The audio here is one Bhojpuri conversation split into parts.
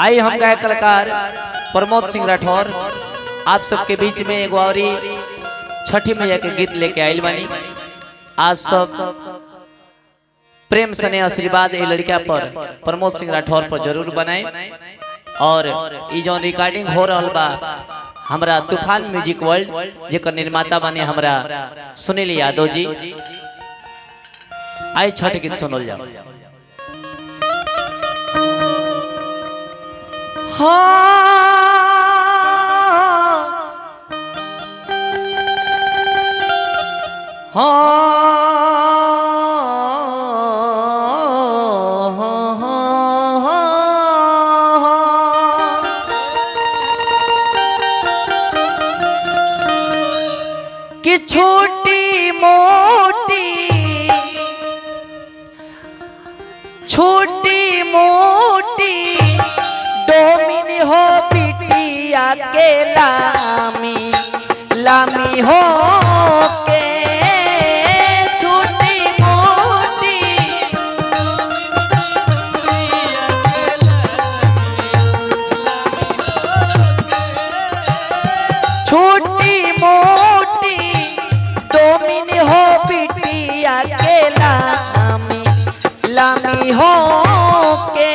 आई हम गायक कलाकार प्रमोद सिंह राठौर आप सबके बीच में एक और छठी मैया के गीत लेके आयल बानी। आज सब प्रेम सने आशीर्वाद ए लड़का पर प्रमोद सिंह राठौर पर जरूर बनाए। और ई जो रिकॉर्डिंग हो रहा बा हमरा तूफान म्यूजिक वर्ल्ड जेकर निर्माता बने हमरा सुनील यादव जी। आई छठ गीत सुनल जाओ। कि छोटी मोटी डोमिनी हो बिटिया के लामी लामी हो के छोटी मोटी डोमिनी हो बिटिया के लामी लामी हो के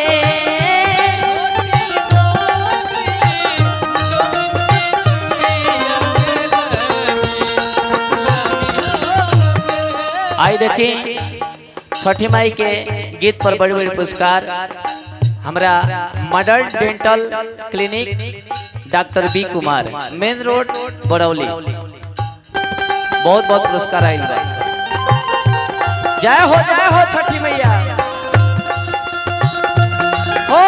आई देखिए छठी माई के गीत पर बड़े बड़े पुरस्कार हमरा model dental clinic doctor B Kumar main road Barauli बहुत बहुत पुरस्कार आयल बा। जय हो छठी मैया हो।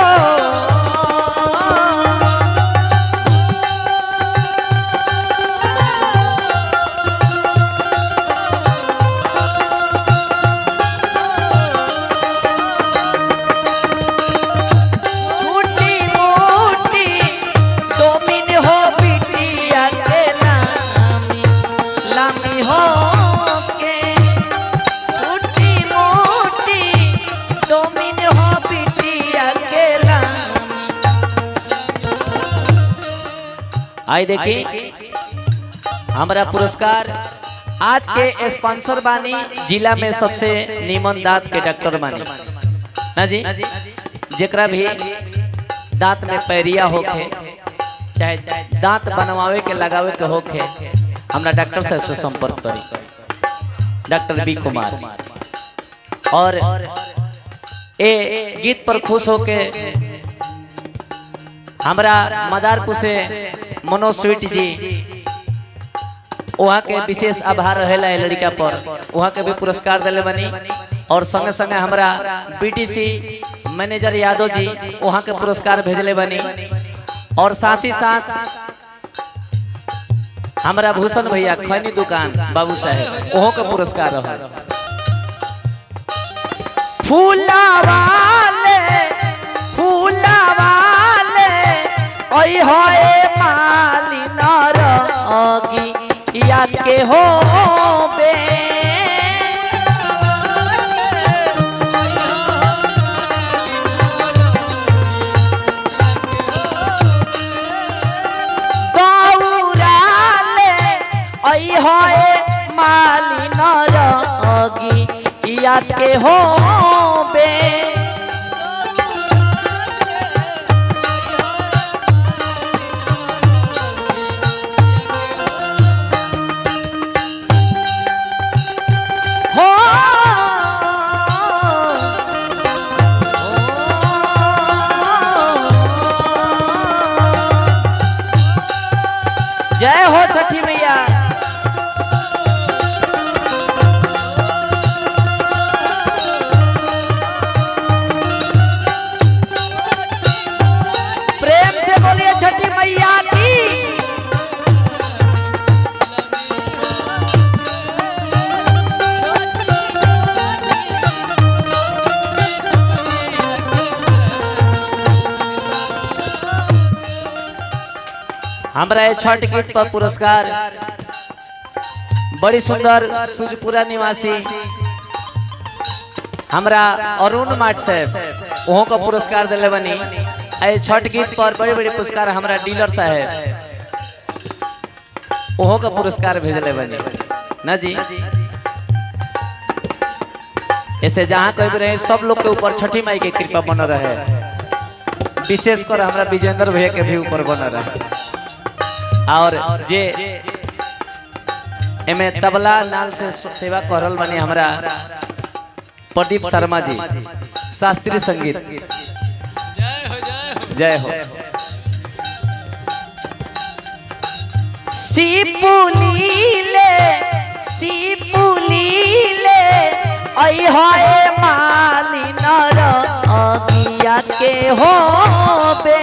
आई देखिए हमारा पुरस्कार आज के स्पॉन्सर बानी जिला में सबसे नीमन दांत के डॉक्टर बानी ना जी। जेकरा भी दांत में पैरिया होके चाहे दांत बनवावे के लगावे के होके हमरा डॉक्टर साहब से संपर्क करी डॉक्टर बी कुमार। और ए गीत पर खुश होके हमरा मदारपुर से मनोज स्वीट जी वहाँ के विशेष आभार रहेला लड़का पर वहाँ के भी पुरस्कार दिले बनी। और संगे संगे हमरा बीटीसी मैनेजर यादव जी वहाँ के पुरस्कार भेजले बनी। और साथ ही साथ हमरा भूषण भैया खैनी दुकान बाबू साहेब वहाँ के पुरस्कार रहा। फूला वाले ओई होए माली नरगी याद के हो बे गौराले ओई होए माली नरगी याद के हो बे। जय हो छठी मैया। प्रेम से बोलिए छठी मैया की। हमरा छठ गीत पर पुरस्कार बड़ी सुंदर सुजपुरा निवासी हमरा अरुण माट साहब वहाँ का पुरस्कार दिले बनी। आए छठ गीत पर बड़े बड़े पुरस्कार हमारा डीलर साहब वहाँ का पुरस्कार भेजले बनी ना जी। ऐसे जहाँ कोई भी रहे सब लोग के ऊपर छठी माई की कृपा बन रहे, विशेष कर हमारा विजेंद्र भैया के भी ऊपर बन रहे। और जे एमे तबला नाल से सेवा करल बनी हमारा प्रदीप शर्मा जी, शास्त्रीय संगीत। जय हो। सिपुलीले सिपुलीले आई हाय माली नर अगिया के होबे।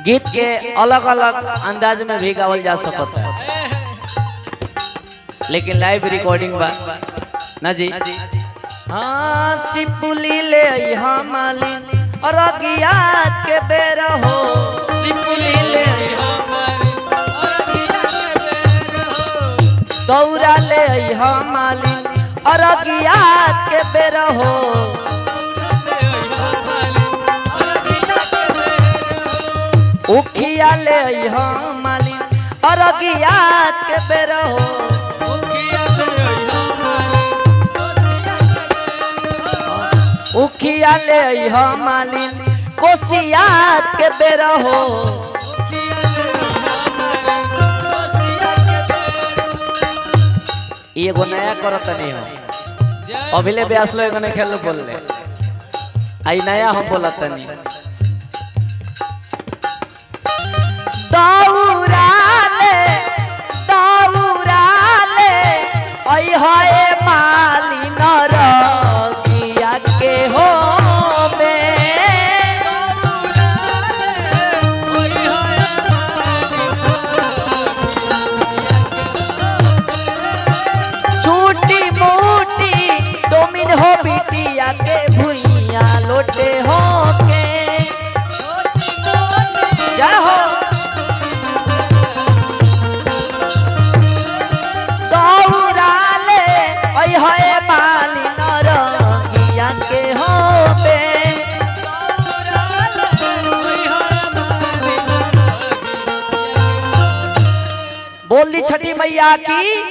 गीत के अलग अलग अंदाज में भी गावल जा सकता है, लेकिन लाइव रिकॉर्डिंग बा ना जी। हाँ सिपुली ले यहाँ मालिन और अगिया के बेर हो, सिपुली ले यहाँ मालिन और अगिया के बेर हो, दौरा ले यहाँ मालिन और अगिया के बेर हो, उखिया ले यहाँ मालिन और अगिया के बेर हो, उखिया ले यहाँ मालिन कोसिया के बेर हो। एगो नया करत नहीं हो, अभिले ब्यास लो एगो नहीं खेल बोल ले, आई नया हम बोलत नहीं। दौराले दौराले आई हाय मालिन रगिया के हो बे, छूटी मोटी डोमिन हो बिटिया के भुइया लोटे हो के। जय हो। बोल दी छठी मैया की।